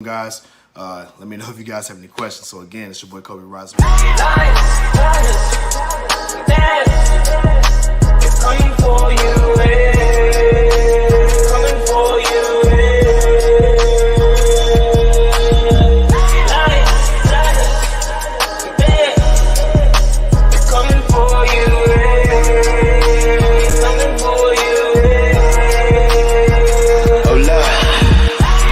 guys. Let me know if you guys have any questions. So again, it's your boy Cobe Rising. It's coming for you, coming for you, It's coming for you, coming for you, Oh Lord,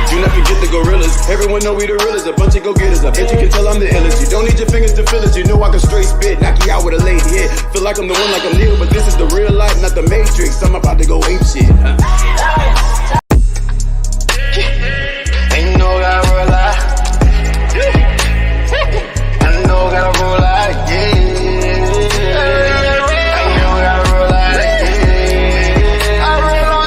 do not forget the gorillas. Everyone know we the realest, a bunch of go-getters. I bet you can tell I'm the illest. You don't need your fingers to feel it. You know I can straight spit, knock you out with a lady hit. Feel like I'm the one, like I'm Neo, but this is the real life, not the Matrix. I'm about to go ape shit. Ain't no gotta roll out. I know gotta roll out, yeah. I know gotta roll out, yeah. I roll on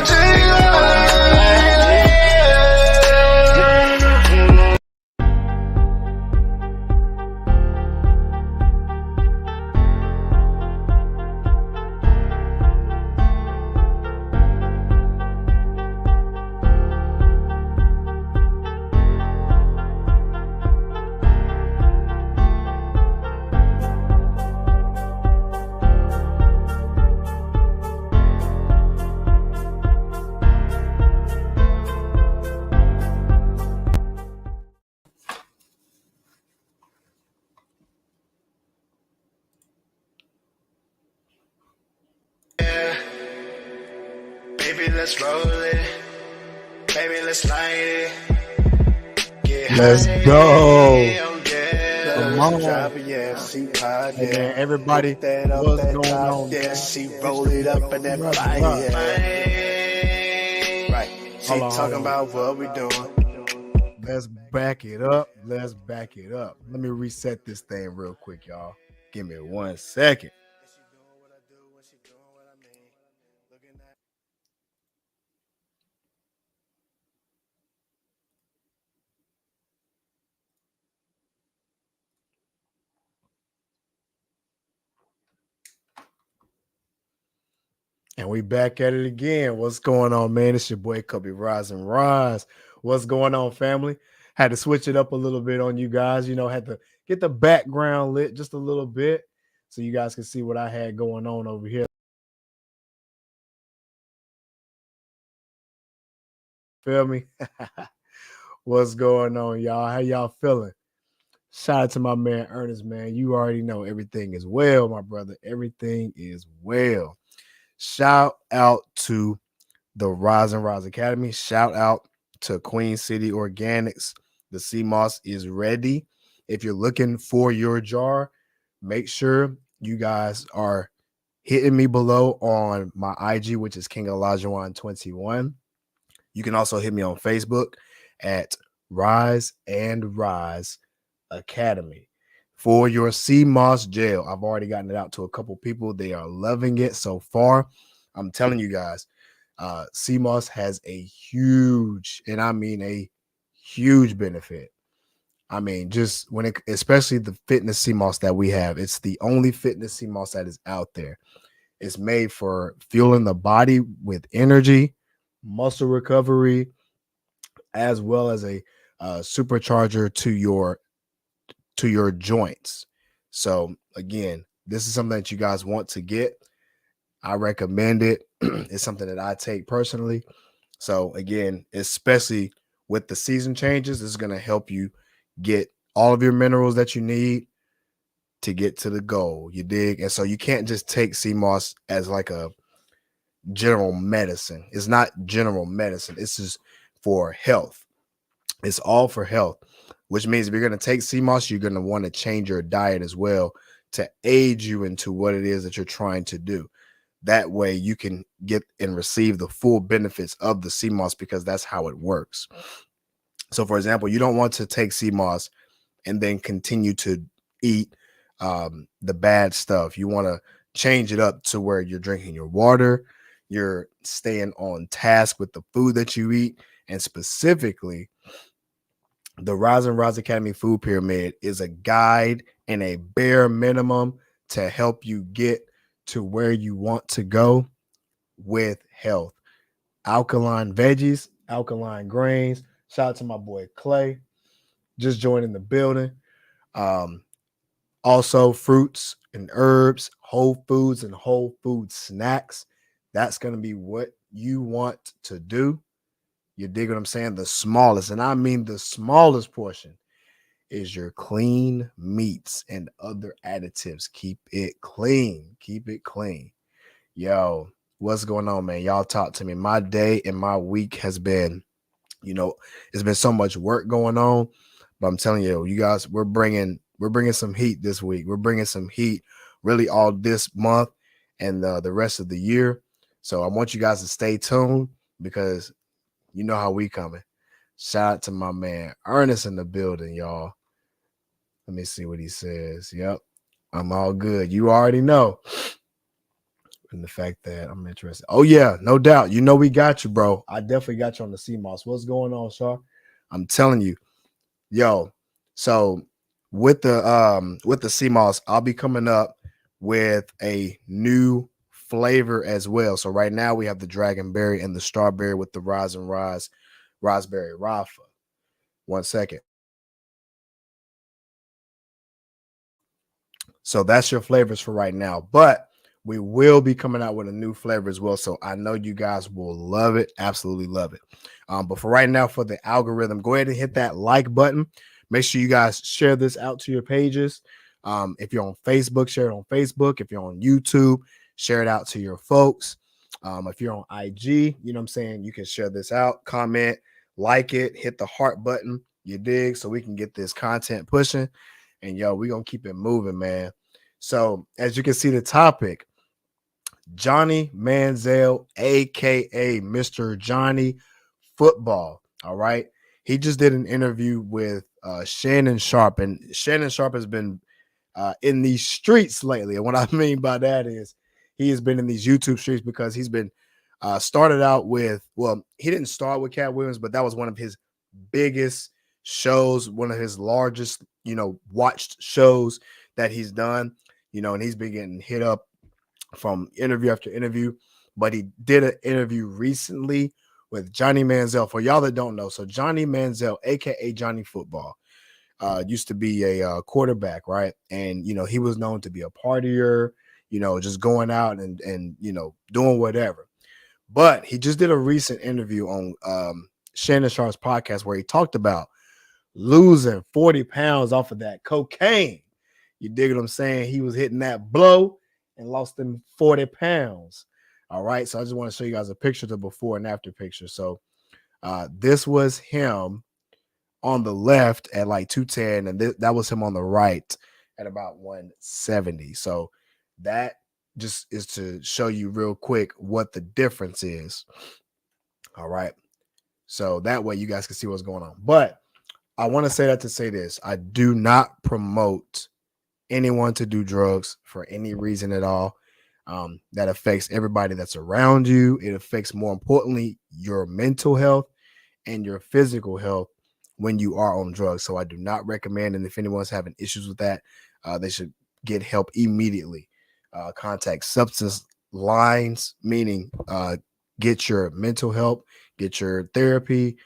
Baby, let's roll it. Baby, let's light it. Get Let's high, go. oh yeah. Come on. Drop it, yeah, she pod, Hey, yeah. man, everybody, Put that up, what's that going top, on? yeah, Man? she roll it up in that fire, yeah. Right, she Hold on, talking hold on. about what we doing. Let's back it up. Let's back it up. Let me reset this thing real quick, y'all. Give me 1 second. And we back at it again. What's going on, man? It's your boy Cubby Rise and Rise. What's going on, family? Had to switch it up a little bit on you guys. You know, had to get the background lit just a little bit so you guys can see what I had going on over here. Feel me? What's going on, y'all? How y'all feeling? Shout out to my man Ernest, man. You already know everything is well, my brother. Everything is well. Shout out to the Rise and Rise Academy. Shout out to Queen City Organics. The sea moss is ready. If you're looking for your jar, make sure you guys are hitting me below on my IG, which is King Alajuwan 21. You can also hit me on Facebook at Rise and Rise Academy for your sea moss gel. I've already gotten it out to a couple people. They are loving it so far. I'm telling you guys, sea moss has a huge, and I mean a huge benefit. I mean, just when it, especially the fitness sea moss that we have, it's the only fitness sea moss that is out there. It's made for fueling the body with energy, muscle recovery, as well as a supercharger to your joints. So again, this is something that you guys want to get. I recommend it. It's something that I take personally. So again, especially with the season changes, this is going to help you get all of your minerals that you need to get to the goal. You dig? And so you can't just take sea moss as like a general medicine. It's not general medicine. It's just for health. It's all for health, which means if you're going to take sea moss, you're going to want to change your diet as well to aid you into what it is that you're trying to do. That way you can get and receive the full benefits of the sea moss, because that's how it works. So for example, you don't want to take sea moss and then continue to eat the bad stuff. You want to change it up to where you're drinking your water, you're staying on task with the food that you eat, and specifically the Rise and Rise Academy Food Pyramid is a guide and a bare minimum to help you get to where you want to go with health. Alkaline veggies, alkaline grains. Shout out to my boy Clay. just joining the building. Also, fruits and herbs, whole foods and whole food snacks. That's going to be what you want to do. You dig what I'm saying? The smallest, and I mean the smallest portion, is your clean meats and other additives. Keep it clean. Keep it clean. Yo, what's going on, man? Y'all talk to me. My day and my week has been, it's been so much work going on, but I'm telling you, you guys, we're bringing some heat this week. We're bringing some heat really all this month and the rest of the year. So I want you guys to stay tuned because you know how we coming. Shout out to my man Ernest in the building, y'all. Let me see what he says. Yep, I'm all good. You already know. And the fact that I'm interested. Oh, yeah, no doubt. You know we got you, bro. I definitely got you on the CMOS. What's going on, Shar? I'm telling you. Yo, so with the CMOS, I'll be coming up with a new flavor as well. So right now we have the dragonberry and the strawberry with the rise and rise raspberry rafa. 1 second. So that's your flavors for right now. But we will be coming out with a new flavor as well. So I know you guys will love it. Absolutely love it. But for right now, for the algorithm, go ahead and hit that like button. Make sure you guys share this out to your pages. If you're on Facebook, share it on Facebook. If you're on YouTube, share it out to your folks. If you're on IG, you know what I'm saying, you can share this out, comment, like it, hit the heart button. You dig? So we can get this content pushing. And yo, we're going to keep it moving, man. So as you can see, the topic, Johnny Manziel, a.k.a. Mr. Johnny Football. All right. He just did an interview with Shannon Sharpe, and Shannon Sharpe has been in these streets lately. And what I mean by that is he has been in these YouTube streets because he's been started out with, well, he didn't start with Cat Williams, but that was one of his biggest shows, one of his largest, watched shows that he's done, and he's been getting hit up from interview after interview. But he did an interview recently with Johnny Manziel. For y'all that don't know, so Johnny Manziel, aka Johnny Football, used to be a quarterback, right? And he was known to be a partier, just going out and doing whatever. But he just did a recent interview on Shannon Sharpe's podcast where he talked about losing 40 pounds off of that cocaine. You dig what I'm saying? He was hitting that blow and lost them 40 pounds. All right. So I just want to show you guys a picture, the before and after picture. So this was him on the left at like 210, and that was him on the right at about 170. So that just is to show you real quick what the difference is. All right. So that way you guys can see what's going on. But I want to say that to say this. I do not promote anyone to do drugs for any reason at all. That affects everybody that's around you. It affects, more importantly, your mental health and your physical health when you are on drugs. So I do not recommend, and if anyone's having issues with that, they should get help immediately. Contact substance lines, meaning get your mental help, get your therapy,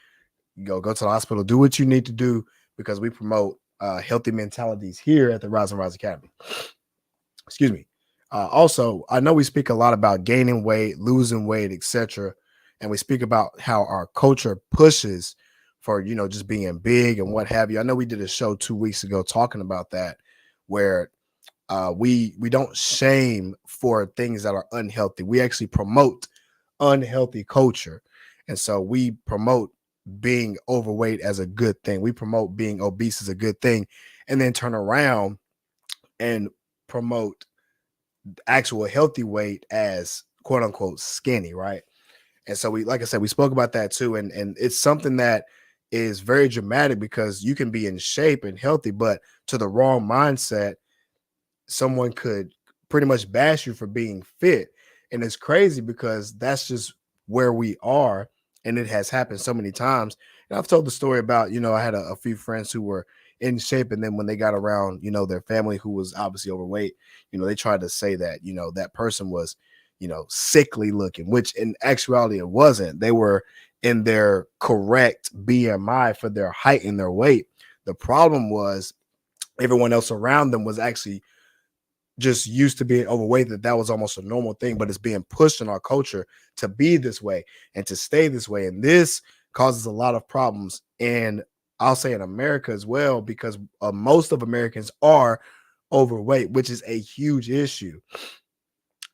go to the hospital, do what you need to do, because we promote healthy mentalities here at the Rise and Rise Academy. Excuse me. Also, I know we speak a lot about gaining weight, losing weight, etc. And we speak about how our culture pushes for, just being big and what have you. I know we did a show 2 weeks ago talking about that, where we don't shame for things that are unhealthy. We actually promote unhealthy culture. And so we promote being overweight as a good thing. We promote being obese as a good thing, and then turn around and promote actual healthy weight as quote unquote skinny, right? And so like I said, we spoke about that too. And it's something that is very dramatic, because you can be in shape and healthy, but to the wrong mindset, someone could pretty much bash you for being fit. And it's crazy because that's just where we are. And it has happened so many times. And I've told the story about, I had a few friends who were in shape, and then when they got around, their family who was obviously overweight, they tried to say that, that person was, sickly looking, which in actuality it wasn't. They were in their correct BMI for their height and their weight. The problem was everyone else around them was actually just used to being overweight, that was almost a normal thing, but it's being pushed in our culture to be this way and to stay this way. And this causes a lot of problems. And I'll say in America as well, because most of Americans are overweight, which is a huge issue.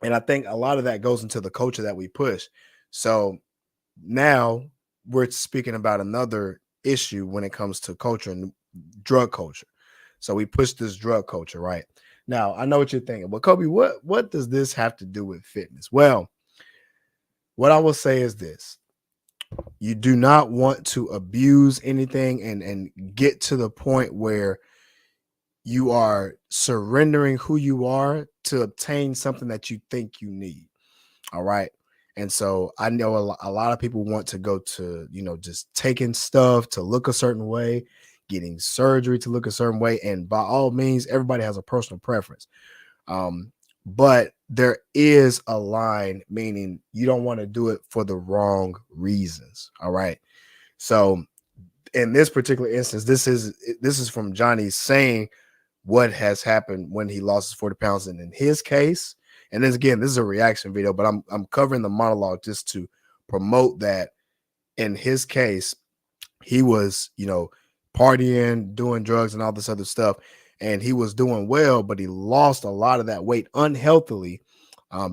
And I think a lot of that goes into the culture that we push. So now we're speaking about another issue when it comes to culture and drug culture. So we push this drug culture, right? Now, I know what you're thinking. Well, Kobe, what does this have to do with fitness? Well, what I will say is this. You do not want to abuse anything and get to the point where you are surrendering who you are to obtain something that you think you need. All right. And so I know a lot of people want to go to, just taking stuff to look a certain way, getting surgery to look a certain way. And by all means, everybody has a personal preference. But there is a line, meaning you don't want to do it for the wrong reasons. All right. So in this particular instance, this is from Johnny saying what has happened when he lost his 40 pounds. And in his case, and then again, this is a reaction video, but I'm covering the monologue just to promote that in his case, he was, partying, doing drugs and all this other stuff. And he was doing well, but he lost a lot of that weight unhealthily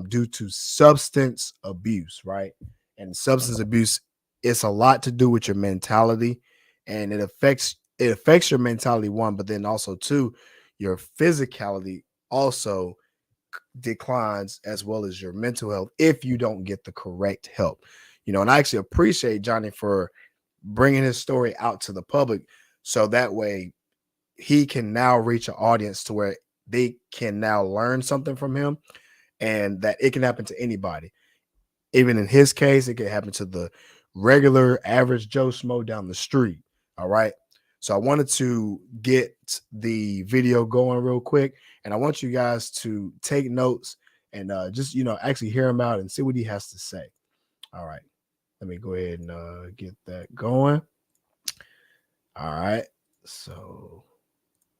due to substance abuse, right? And substance abuse, it's a lot to do with your mentality, and it affects your mentality, one, but then also two, your physicality also declines, as well as your mental health, if you don't get the correct help. And I actually appreciate Johnny for bringing his story out to the public, so that way he can now reach an audience to where they can now learn something from him, and that it can happen to anybody. Even in his case, it could happen to the regular average Joe Schmo down the street. All right. So I wanted to get the video going real quick, and I want you guys to take notes and just, actually hear him out and see what he has to say. All right. Let me go ahead and get that going. All right. So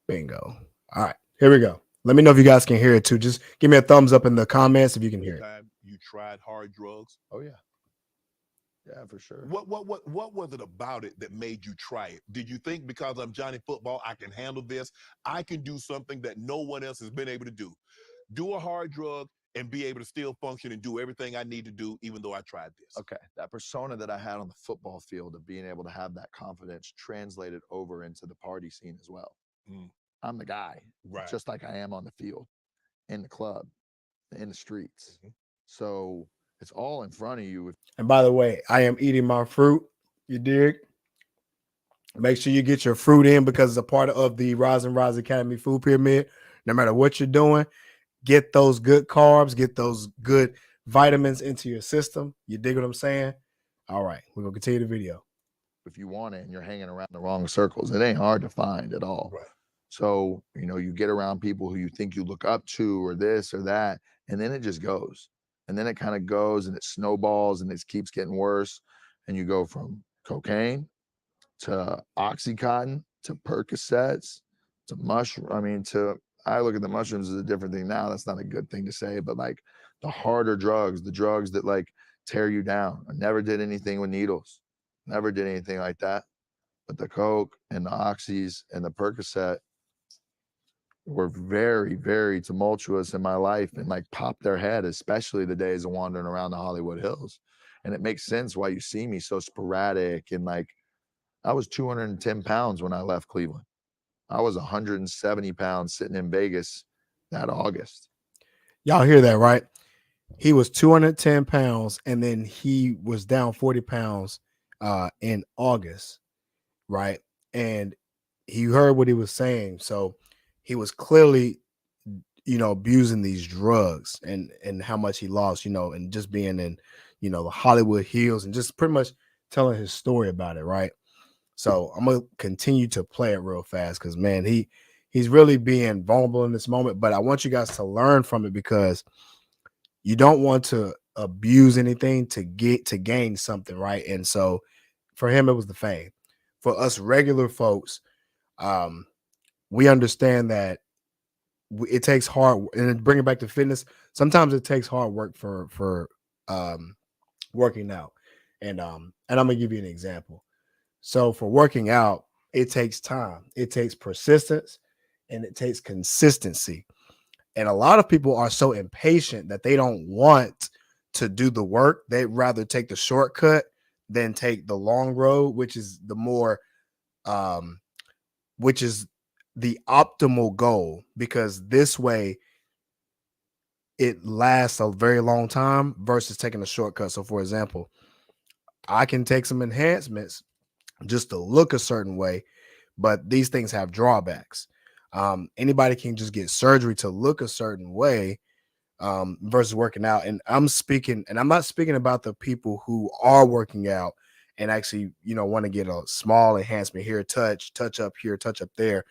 bingo. All right. Here we go. Let me know if you guys can hear it too. Just give me a thumbs up in the comments if you can hear it. You tried hard drugs? Oh yeah. Yeah, for sure. What was it about it that made you try it? Did you think because I'm Johnny Football, I can handle this? I can do something that no one else has been able to do. Do a hard drug and be able to still function and do everything I need to do, even though I tried this. Okay, that persona that I had on the football field of being able to have that confidence translated over into the party scene as well. I'm the guy, Right. just like I am on the field, in the club, in the streets. So it's all in front of you. And by the way, I am eating my fruit. You dig? Make sure you get your fruit in, because it's a part of the Rise and Rise Academy food pyramid. No matter what you're doing, get those good carbs, get those good vitamins into your system. You dig what I'm saying? All right, we're going to continue the video. If you want it and you're hanging around the wrong circles, it ain't hard to find at all. Right. So, you get around people who you think you look up to or this or that, and then it just goes. And then it kind of goes and it snowballs and it keeps getting worse. And you go from cocaine to Oxycontin to Percocets to I look at the mushrooms as a different thing now. That's not a good thing to say, but like the harder drugs, the drugs that like tear you down. I never did anything with needles, never did anything like that. But the Coke and the Oxys and the Percocet were very, very tumultuous in my life and like popped their head, especially the days of wandering around the Hollywood Hills. And it makes sense why you see me so sporadic. And like, I was 210 pounds when I left Cleveland. I was 170 pounds sitting in Vegas that August. Y'all hear that, right? He was 210 pounds, and then he was down 40 pounds in August, right? And he heard what he was saying. So he was clearly, abusing these drugs and how much he lost, and just being in, the Hollywood Hills and just pretty much telling his story about it, right? So I'm going to continue to play it real fast because, man, he's really being vulnerable in this moment. But I want you guys to learn from it, because you don't want to abuse anything to gain something, right? And so for him, it was the fame. For us regular folks, We understand that it takes hard, and then bring it back to fitness. Sometimes it takes hard work for working out, and I'm gonna give you an example. So for working out, it takes time, it takes persistence, and it takes consistency. And a lot of people are so impatient that they don't want to do the work. They'd rather take the shortcut than take the long road, which is the more um which is the optimal goal, because this way it lasts a very long time versus taking a shortcut. So for example, I can take some enhancements just to look a certain way, but these things have drawbacks. Anybody can just get surgery to look a certain way, versus working out. And I'm not speaking about the people who are working out and actually, want to get a small enhancement here, touch up here, touch up there.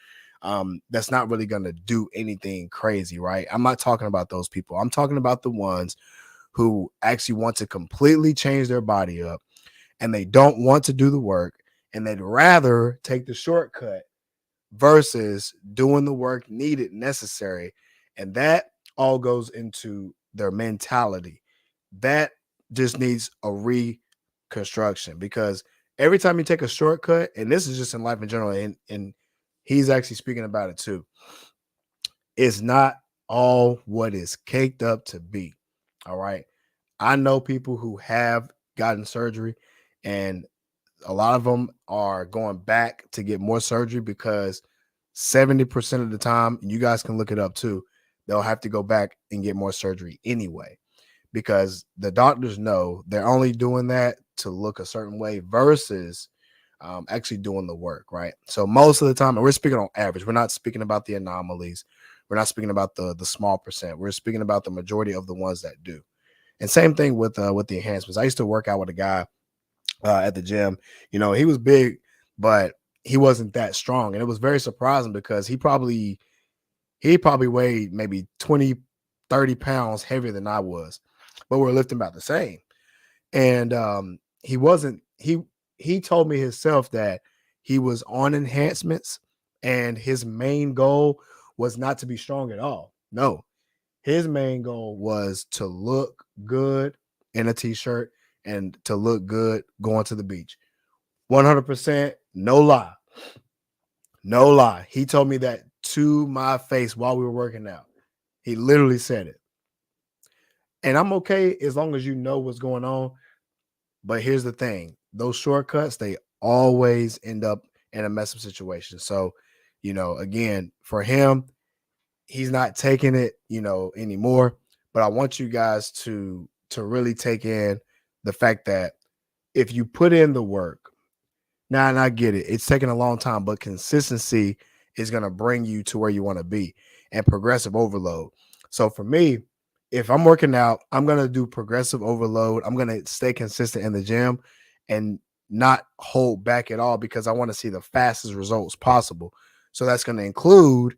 That's not really going to do anything crazy, right? I'm not talking about those people. I'm talking about the ones who actually want to completely change their body up, and they don't want to do the work, and they'd rather take the shortcut versus doing the work needed, necessary. And that all goes into their mentality. That just needs a reconstruction, because every time you take a shortcut, and this is just in life in general, and he's actually speaking about it too, it's not all what is caked up to be. All right. I know people who have gotten surgery, and a lot of them are going back to get more surgery because 70% of the time, and you guys can look it up too, they'll have to go back and get more surgery anyway, because the doctors know they're only doing that to look a certain way versus actually doing the work, right? So most of the time, and we're speaking on average, we're not speaking about the anomalies, we're not speaking about the small percent, we're speaking about the majority of the ones that do. And same thing with the enhancements. I used to work out with a guy at the gym. He was big, but he wasn't that strong, and it was very surprising because he probably weighed maybe 20, 30 pounds heavier than I was, but we're lifting about the same. And he wasn't he told me himself that he was on enhancements, and his main goal was not to be strong at all. No, his main goal was to look good in a t-shirt and to look good going to the beach. 100%, no lie. No lie. He told me that to my face while we were working out. He literally said it. And I'm okay as long as you know what's going on. But here's the thing. Those shortcuts, they always end up in a mess up situation. So, again, for him, he's not taking it, anymore. But I want you guys to really take in the fact that if you put in the work, now, and I get it, it's taking a long time, but consistency is going to bring you to where you want to be, and progressive overload. So for me, if I'm working out, I'm going to do progressive overload. I'm going to stay consistent in the gym and not hold back at all, because I want to see the fastest results possible. So that's going to include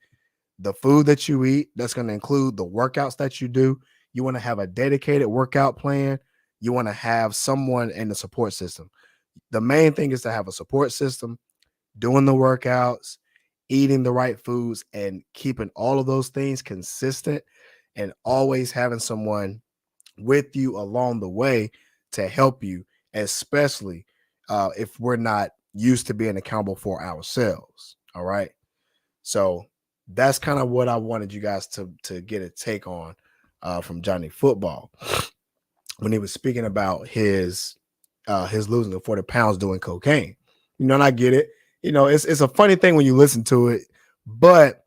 the food that you eat. That's going to include the workouts that you do. You want to have a dedicated workout plan. You want to have someone in the support system. The main thing is to have a support system, doing the workouts, eating the right foods, and keeping all of those things consistent, and always having someone with you along the way to help you, especially if we're not used to being accountable for ourselves. All right. So that's kind of what I wanted you guys to get a take on from Johnny Football when he was speaking about his losing the 40 pounds doing cocaine. And I get it. It's a funny thing when you listen to it, but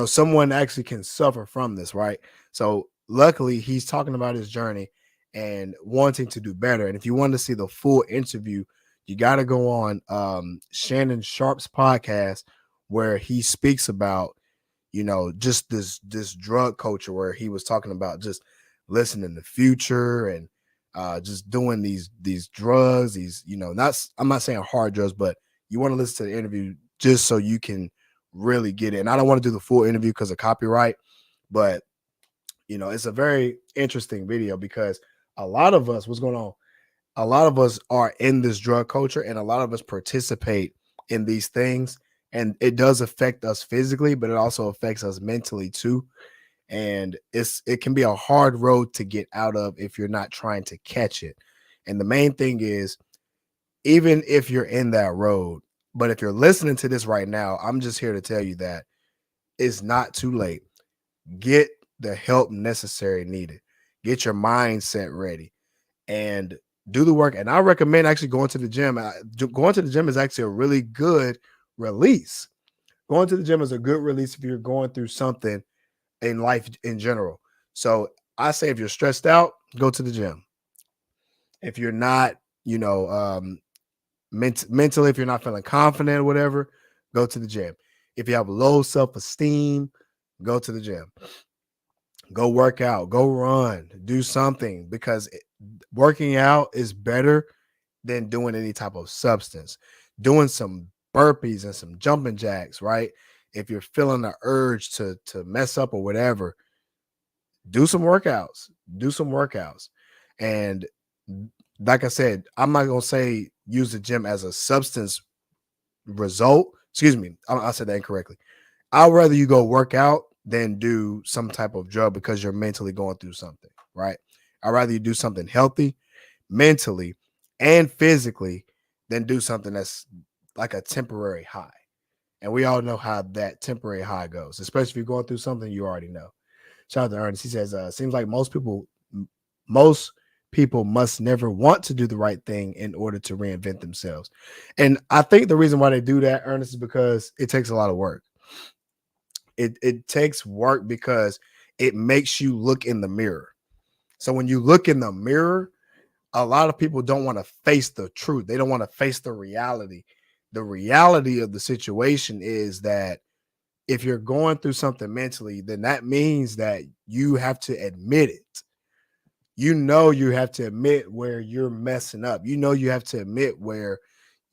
someone actually can suffer from this, right? So luckily he's talking about his journey and wanting to do better. And if you want to see the full interview, you got to go on Shannon Sharp's podcast, where he speaks about, just this drug culture, where he was talking about just listening to Future and just doing these drugs, I'm not saying hard drugs, but you want to listen to the interview just so you can really get it. And I don't want to do the full interview because of copyright, but it's a very interesting video, because a lot of us, what's going on? A lot of us are in this drug culture, and a lot of us participate in these things, and it does affect us physically, but it also affects us mentally too. And it can be a hard road to get out of if you're not trying to catch it. And the main thing is, even if you're in that road, but if you're listening to this right now, I'm just here to tell you that it's not too late. Get the help necessary needed. Get your mindset ready and do the work. And I recommend actually going to the gym. Going to the gym is actually a really good release. Going to the gym is a good release if you're going through something in life in general. So I say if you're stressed out, go to the gym. If you're not, mentally, if you're not feeling confident or whatever, go to the gym. If you have low self-esteem, go to the gym. Go work out, go run, do something, because working out is better than doing any type of substance. Doing some burpees and some jumping jacks, right? If you're feeling the urge to mess up or whatever, do some workouts. Do some workouts. And like I said, I'm not gonna say use the gym as a substance result. Excuse me, I said that incorrectly. I'd rather you go work out than do some type of drug because you're mentally going through something, right? I'd rather you do something healthy mentally and physically than do something that's like a temporary high. And we all know how that temporary high goes, especially if you're going through something you already know. Shout out to Ernest. He says, seems like most people must never want to do the right thing in order to reinvent themselves. And I think the reason why they do that, Ernest, is because it takes a lot of work. It takes work because it makes you look in the mirror. So when you look in the mirror, a lot of people don't want to face the truth. They don't want to face the reality. The reality of the situation is that if you're going through something mentally, then that means that you have to admit it. You have to admit where you're messing up. You have to admit where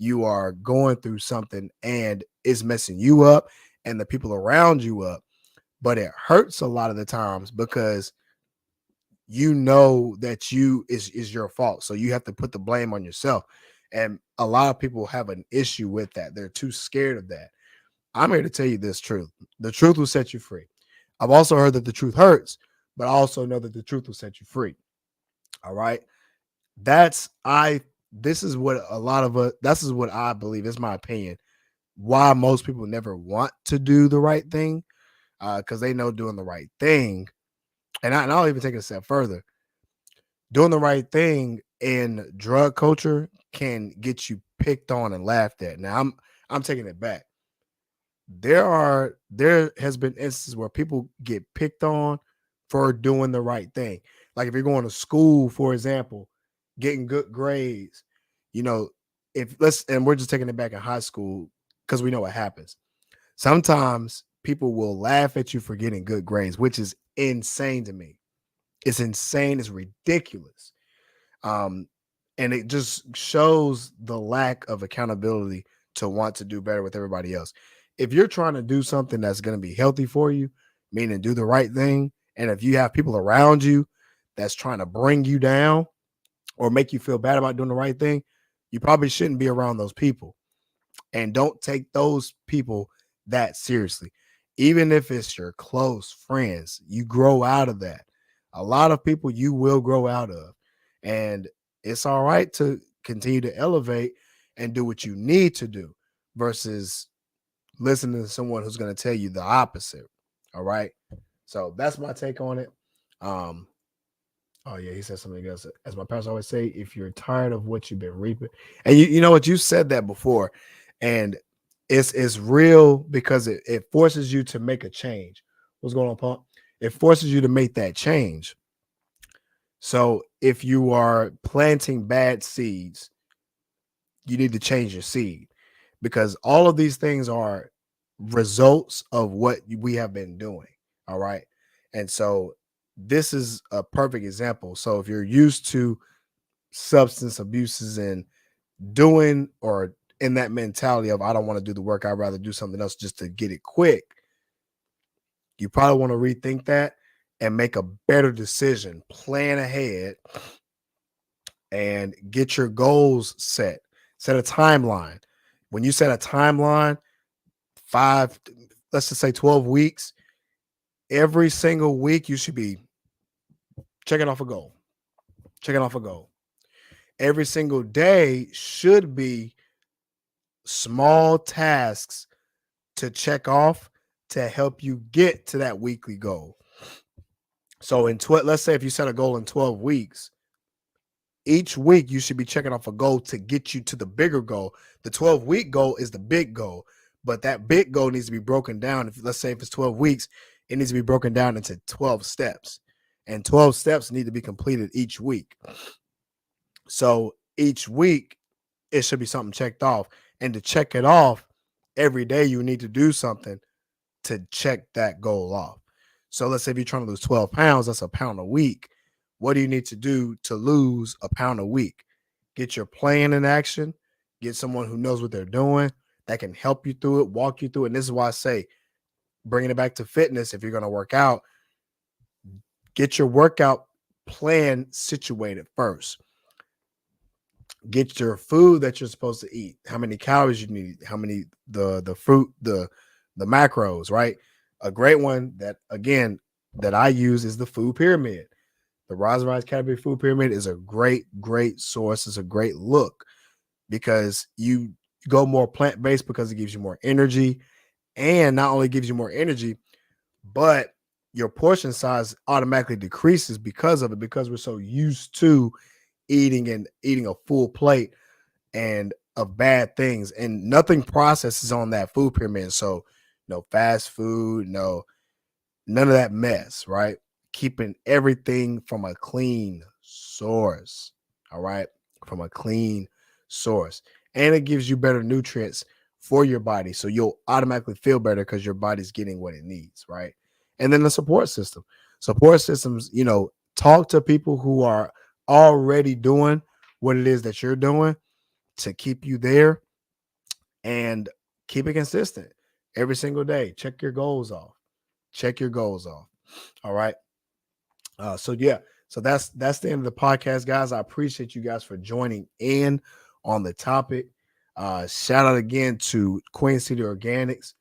you are going through something and it's messing you up and the people around you up. But it hurts a lot of the times because that is your fault. So you have to put the blame on yourself. And a lot of people have an issue with that. They're too scared of that. I'm here to tell you this truth. The truth will set you free. I've also heard that the truth hurts, but I also know that the truth will set you free. All right. This is what I believe, is my opinion, why most people never want to do the right thing. Because they know doing the right thing, and I'll even take it a step further. Doing the right thing in drug culture can get you picked on and laughed at. Now I'm taking it back. There has been instances where people get picked on for doing the right thing. Like if you're going to school, for example, getting good grades, you know, and we're just taking it back in high school because we know what happens. Sometimes people will laugh at you for getting good grades, which is insane to me. It's insane. It's ridiculous. Um, and it just shows the lack of accountability to want to do better with everybody else. If you're trying to do something that's going to be healthy for you, meaning do the right thing, and if you have people around you that's trying to bring you down or make you feel bad about doing the right thing, you probably shouldn't be around those people. And don't take those people that seriously. Even if it's your close friends, you grow out of that. A lot of people you will grow out of. And it's all right to continue to elevate and do what you need to do versus listening to someone who's going to tell you the opposite. All right. So that's my take on it. Oh yeah, he said something else. As my pastor always say, if you're tired of what you've been reaping, and you know what, you said that before, and it's real because it forces you to make a change. What's going on, Pump? It forces you to make that change. So if you are planting bad seeds, you need to change your seed because all of these things are results of what we have been doing. All right. And so this is a perfect example. So if you're used to substance abuses and doing or in that mentality of I don't want to do the work, I'd rather do something else just to get it quick, you probably want to rethink that and make a better decision. Plan ahead and get your goals set. Set a timeline. When you set a timeline, let's just say 12 weeks. Every single week, you should be checking off a goal. Checking off a goal. Every single day should be small tasks to check off to help you get to that weekly goal. So let's say if you set a goal in 12 weeks, each week you should be checking off a goal to get you to the bigger goal. The 12-week goal is the big goal, but that big goal needs to be broken down. Let's say if it's 12 weeks, it needs to be broken down into 12 steps, and 12 steps need to be completed each week. So each week it should be something checked off, and to check it off every day, you need to do something to check that goal off. So let's say if you're trying to lose 12 pounds, that's a pound a week. What do you need to do to lose a pound a week? Get your plan in action. Get someone who knows what they're doing that can help you through it, walk you through it. And this is why I say, bringing it back to fitness, if you're going to work out, get your workout plan situated first. Get your food that you're supposed to eat, how many calories you need, how many, the fruit, the macros, right? A great one that, again, that I use is the food pyramid. The Rise and Rise Category Food Pyramid is a great source. It's a great look because you go more plant-based because it gives you more energy, and not only gives you more energy, but your portion size automatically decreases because of it, because we're so used to eating a full plate and of bad things, and nothing processes on that food pyramid. So no fast food, none of that mess, right? Keeping everything from a clean source. All right. From a clean source. And it gives you better nutrients for your body. So you'll automatically feel better because your body's getting what it needs. Right. And then the support system. Support systems, talk to people who are already doing what it is that you're doing to keep you there, and keep it consistent every single day. Check your goals off. All right. So that's the end of the podcast, guys. I appreciate you guys for joining in on the topic. Shout out again to Queen City Organics.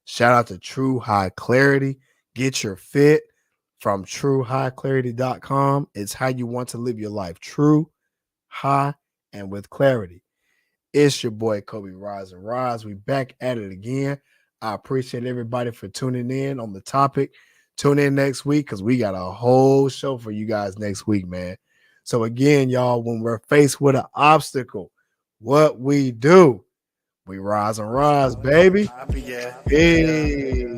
Shout out to True High Clarity. Get your fit from truehighclarity.com. It's how you want to live your life. True, high, and with clarity. It's your boy Cobe Rise and Rise. We back at it again. I appreciate everybody for tuning in on the topic. Tune in next week because we got a whole show for you guys next week, man. So again, y'all, when we're faced with an obstacle, what we do, we rise and rise, baby. Yeah. Hey.